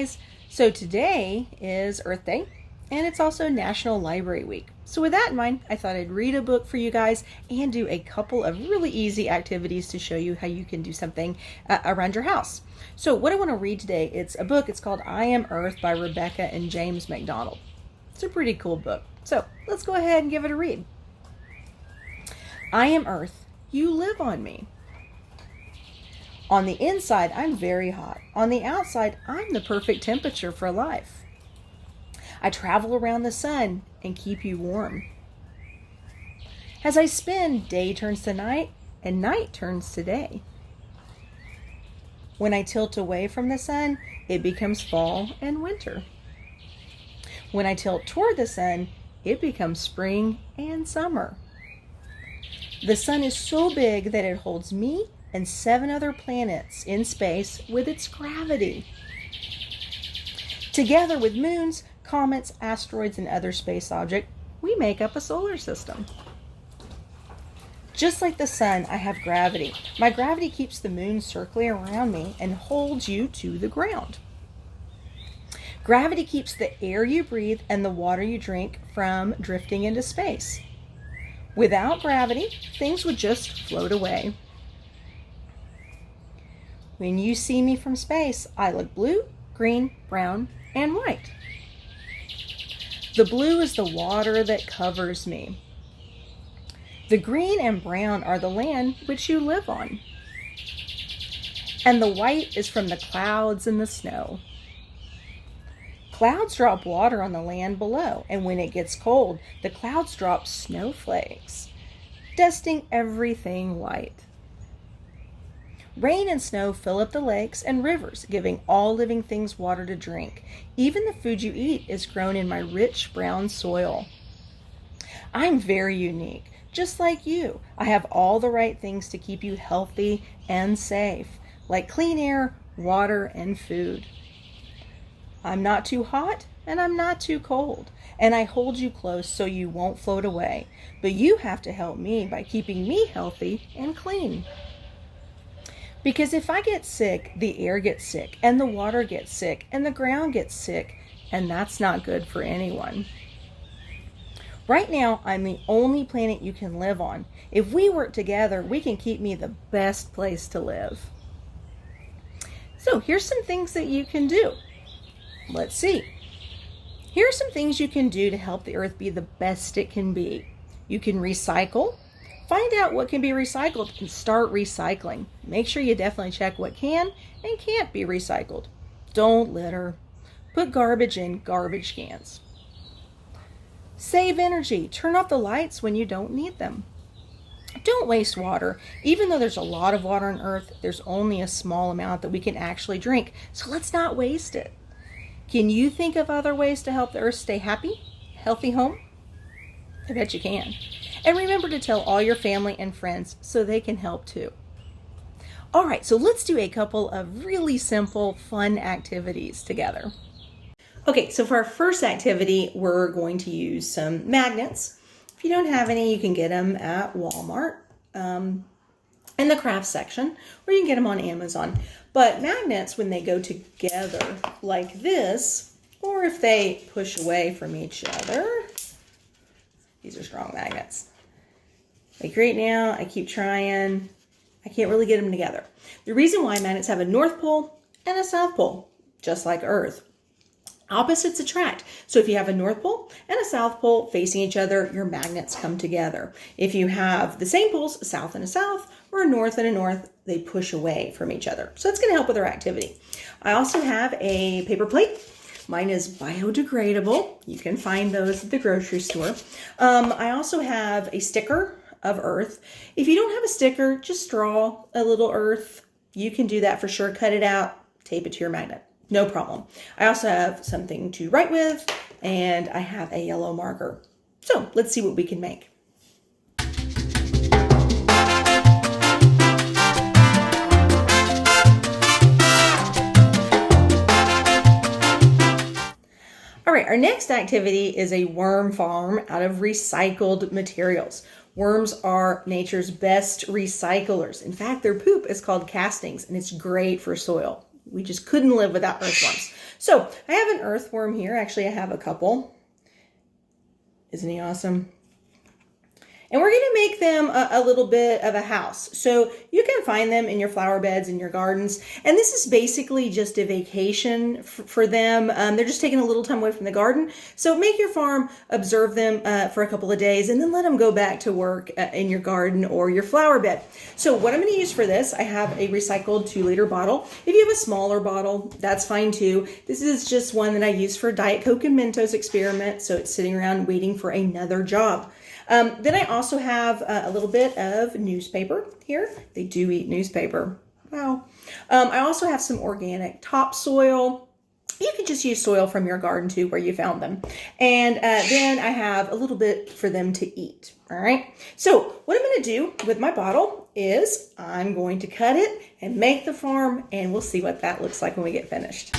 guys. So today is Earth Day, and it's also National Library Week. So with that in mind, I thought I'd read a book for you guys and do a couple of really easy activities to show you how you can do something around your house. So what I want to read today, it's a book. It's called I Am Earth by Rebecca and James McDonald. It's a pretty cool book. So let's go ahead and give it a read. I am Earth. You live on me. On the inside, I'm very hot. On the outside, I'm the perfect temperature for life. I travel around the sun and keep you warm. As I spin, day turns to night and night turns to day. When I tilt away from the sun, it becomes fall and winter. When I tilt toward the sun, it becomes spring and summer. The sun is so big that it holds me and 7 other planets in space with its gravity. Together with moons, comets, asteroids, and other space objects, we make up a solar system. Just like the sun, I have gravity. My gravity keeps the moon circling around me and holds you to the ground. Gravity keeps the air you breathe and the water you drink from drifting into space. Without gravity, things would just float away. When you see me from space, I look blue, green, brown, and white. The blue is the water that covers me. The green and brown are the land which you live on. And the white is from the clouds and the snow. Clouds drop water on the land below, and when it gets cold, the clouds drop snowflakes, dusting everything white. Rain and snow fill up the lakes and rivers, giving all living things water to drink. Even the food you eat is grown in my rich brown soil. I'm very unique, just like you. I have all the right things to keep you healthy and safe, like clean air, water, and food. I'm not too hot and I'm not too cold, and I hold you close so you won't float away. But you have to help me by keeping me healthy and clean. Because if I get sick, the air gets sick, and the water gets sick, and the ground gets sick, and that's not good for anyone. Right now, I'm the only planet you can live on. If we work together, we can keep me the best place to live. So here's some things that you can do. Let's see. Here are some things you can do to help the earth be the best it can be. You can recycle. Find out what can be recycled and start recycling. Make sure you definitely check what can and can't be recycled. Don't litter. Put garbage in garbage cans. Save energy. Turn off the lights when you don't need them. Don't waste water. Even though there's a lot of water on Earth, there's only a small amount that we can actually drink. So let's not waste it. Can you think of other ways to help the Earth stay happy? Healthy home? I bet you can. And remember to tell all your family and friends so they can help too. All right, so let's do a couple of really simple, fun activities together. Okay, so for our first activity, we're going to use some magnets. If you don't have any, you can get them at Walmart in the craft section, or you can get them on Amazon. But magnets, when they go together like this, or if they push away from each other, these are strong magnets. Like right now, I keep trying. I can't really get them together. The reason why magnets have a North Pole and a South Pole, just like Earth. Opposites attract. So if you have a North Pole and a South Pole facing each other, your magnets come together. If you have the same poles, a South and a South, or a North and a North, they push away from each other. So that's going to help with our activity. I also have a paper plate. Mine is biodegradable. You can find those at the grocery store. I also have a sticker of Earth. If you don't have a sticker, just draw a little Earth. You can do that for sure. Cut it out, tape it to your magnet. No problem. I also have something to write with, and I have a yellow marker. So let's see what we can make. All right, our next activity is a worm farm out of recycled materials. Worms are nature's best recyclers. In fact, their poop is called castings, and it's great for soil. We just couldn't live without earthworms. So I have an earthworm here. Actually, I have a couple. Isn't he awesome? And we're going to make them a little bit of a house. So you can find them in your flower beds in your gardens. And this is basically just a vacation for them. They're just taking a little time away from the garden. So make your farm, observe them for a couple of days, and then let them go back to work in your garden or your flower bed. So what I'm going to use for this, I have a recycled 2-liter bottle. If you have a smaller bottle, that's fine too. This is just one that I use for Diet Coke and Mentos experiment. So it's sitting around waiting for another job. Then I also have a little bit of newspaper here. They do eat newspaper. Wow. I also have some organic topsoil. You can just use soil from your garden too, where you found them. And then I have a little bit for them to eat. All right. So what I'm going to do with my bottle is I'm going to cut it and make the farm, and we'll see what that looks like when we get finished.